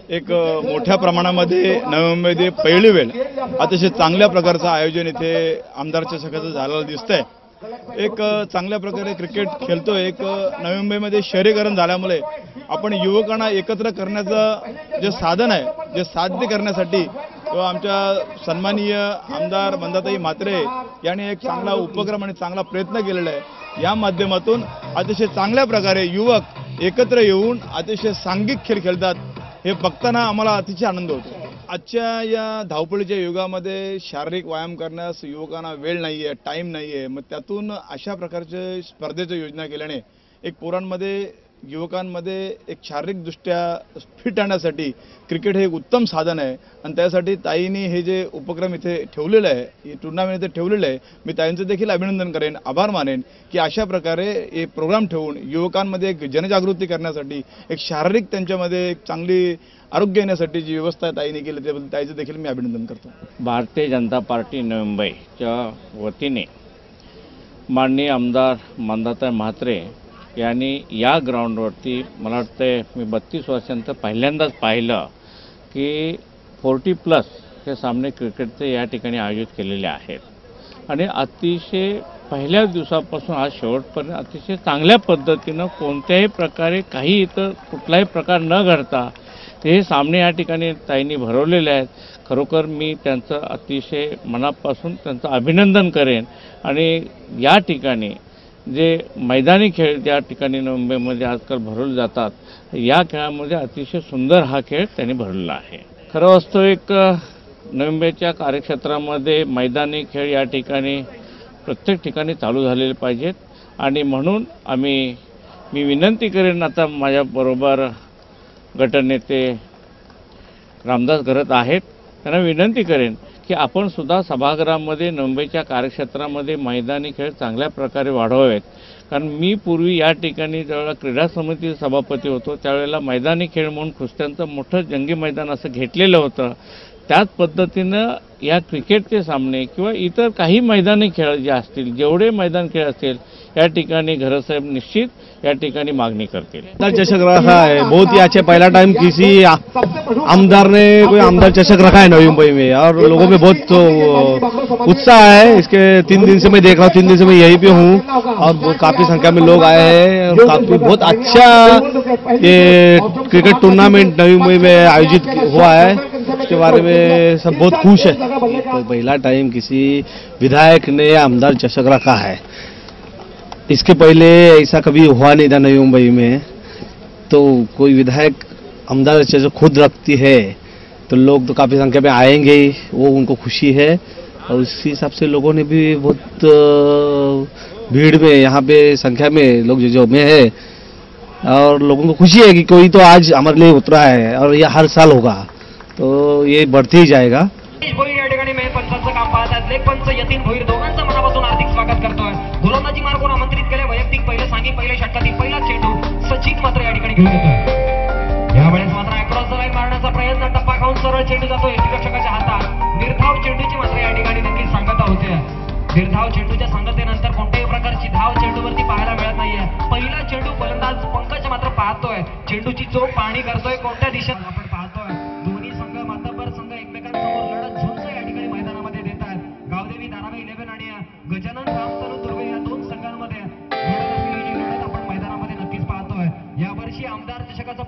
एक मोठ्या प्रमाणामध्ये नवी मुंबईमध्ये पहिली वेळ अतिशय चांगल्या प्रकारचं आयोजन इथे आमदार चषकाचं झालेलं दिसतंय। एक चांगल्या प्रकारे क्रिकेट खेळतोय। एक नवी मुंबईमध्ये शहरीकरण झाल्यामुळे आपण युवकांना एकत्र करण्याचं जे साधन आहे, जे साध्य करण्यासाठी आमच्या सन्माननीय आमदार मंदाताई म्हात्रे यांनी एक चांगला उपक्रम आणि चांगला प्रयत्न केलेला आहे। या माध्यमातून अतिशय चांगल्या प्रकारे युवक एकत्र येऊन अतिशय सांघिक खेळ खेळतात, हे बघताना आम्हाला अतिशय आनंद होतो। आजच्या या धावपळीच्या युगामध्ये शारीरिक व्यायाम करण्यास युवकांना वेळ नाहीये, टाइम नाहीये। मग त्यातून अशा प्रकारच्या स्पर्धेची योजना केल्याने एक पोरांमध्ये युवकांमध्ये एक शारीरिकदृष्ट्या फिट आणण्यासाठी क्रिकेट हे एक उत्तम साधन आहे। आणि त्यासाठी ताईंनी हे जे उपक्रम इथे ठेवलेलं आहे, हे टुर्नामेंट इथे ठेवलेलं आहे, मी ताईंचं देखील अभिनंदन करेन, आभार मानेन की अशा प्रकारे हे प्रोग्राम ठेवून युवकांमध्ये एक जनजागृती करण्यासाठी, एक शारीरिक त्यांच्यामध्ये एक चांगली आरोग्य येण्यासाठी जी व्यवस्था ताईंनी केली त्याबद्दल ताईचं देखील मी अभिनंदन करतो। भारतीय जनता पार्टी नवी मुंबईच्या वतीने माननीय आमदार मंदाताई म्हात्रे यांनी या ग्राउंडवरती मला वाटतं मी 32 वर्षांचं पहिल्यांदाच पाहिलं की 40+ हे सामने क्रिकेटचे या ठिकाणी आयोजित केलेले आहेत। आणि अतिशय पहिल्या दिवसापासून आज शेवटपर्यंत अतिशय चांगल्या पद्धतीनं कोणत्याही प्रकारे काही इतर कुठलाही प्रकार न घडता हे सामने या ठिकाणी ताईंनी भरवलेले आहेत। खरोखर मी त्यांचं अतिशय मनापासून त्यांचं अभिनंदन करेन। आणि या ठिकाणी जे मैदानी खेळ ज्या ठिकाणी मुंबईमध्ये आजकाल भरवले जातात, या खेळामध्ये अतिशय सुंदर हा खेळ त्यांनी भरवला आहे। खरं वास्तविक नवी मुंबईच्या कार्यक्षेत्रामध्ये मैदानी खेळ या ठिकाणी प्रत्येक ठिकाणी चालू झालेले पाहिजेत। आणि म्हणून मी विनंती करेन, आता माझ्याबरोबर गटनेते रामदास घरत आहेत, त्यांना विनंती करेन की आपण सुद्धा सभागृहामध्ये मुंबईच्या कार्यक्षेत्रामध्ये मैदानी खेळ चांगल्या प्रकारे वाढवावेत। कारण मी पूर्वी या ठिकाणी ज्यावेळेला क्रीडा समितीचे सभापती होतो त्यावेळेला मैदानी खेळ म्हणून कुस्त्यांचं मोठं जंगी मैदान असं घेतलेलं होतं। त्याच पद्धतीनं या क्रिकेटचे सामने किंवा इतर काही मैदानी खेळ जे असतील, जेवढे मैदान खेळ असतील, या ठिकाणी घरसाहेब निश्चित या ठिकाणी मागणी करतील। आमदार चषक रखा है, बहुत ही अच्छे, पहला टाइम किसी आमदार ने कोई आमदार चषक रखा है नवी मुंबई में, और लोगों में बहुत उत्साह है। इसके 3 दिन से मैं देख रहा हूँ, 3 दिन से मैं यहीं पे हूँ और काफी संख्या में लोग आए हैं और काफी बहुत अच्छा ये क्रिकेट टूर्नामेंट नवी मुंबई में आयोजित हुआ है, इसके बारे में सब बहुत खुश है। तो पहला टाइम किसी विधायक ने आमदार चषक रखा है, इसके पहले ऐसा कभी हुआ नहीं था नवी मुंबई में। तो कोई विधायक आमदार चषक खुद रखती है तो लोग तो काफ़ी संख्या में आएंगे ही, वो उनको खुशी है। और उसी हिसाब से लोगों ने भी बहुत भीड़ में यहाँ पे संख्या में लोग जो में है, और लोगों को खुशी है कि कोई तो आज हमारे लिए उतरा है, और ये हर साल होगा तो ये बढ़ते ही जाएगा। या ठिकाणी मेन पंचांचं काम पाहतात, लेख पंच यतीन भोईर दोघांचं मनापासून हार्दिक स्वागत करतोय। गोलंदाजी मार्गून आमंत्रित केले, वैयक्तिक पहिले सांगी पहिले षटकातील पहिला चेंडू सचिन मात्र या ठिकाणी घेऊन येतोय। यावेळेस मात्र अक्रॉस द लाईन मारण्याचा प्रयत्न, टप्पा खाऊन सरळ चेंडू जातो यष्टिरक्षकाच्या हातात। निर्धाव चेंडूची मात्र या ठिकाणी नक्कीच सांगता होते। निर्धाव चेंडूच्या सांगतेनंतर कोणत्याही प्रकारची धाव चेंडूवरती पाहायला मिळत नाहीये। पहिला चेंडू फलंदाज पंकज मात्र पाहतोय, चेंडूची चोख पाहणी करतोय, कोणत्या दिशेत आपण पाहतोय। दोन्ही संघ मातब्बर संघ एकमेकांसमोर लढत झुंज या ठिकाणी मैदानामध्ये देत आहेत। गावदेवी धारावी 11 आणि गजानन रामतनु दुर्वे या दोन संघांमध्ये घडत असलेली जी लढत आपण मैदानामध्ये नक्कीच पाहतोय। यावर्षी आमदार चषकाचं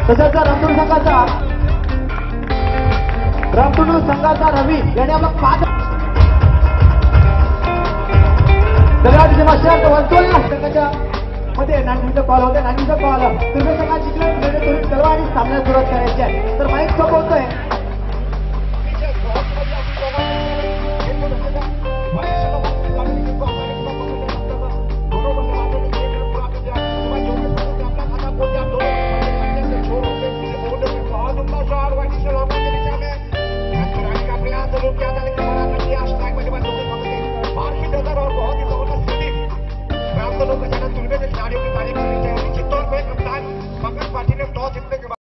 तसंच रामटुडू संघाचा रवी याने आपला 5 दगडाची मास्टर वरतोय संघाच्या मध्ये 90चा कॉल होते. 90चा कॉल तुर्भे संघात जिंकले सर्व आणि सामन्यात सुरुवात करायची आहे. तर माईक सोबत होतोय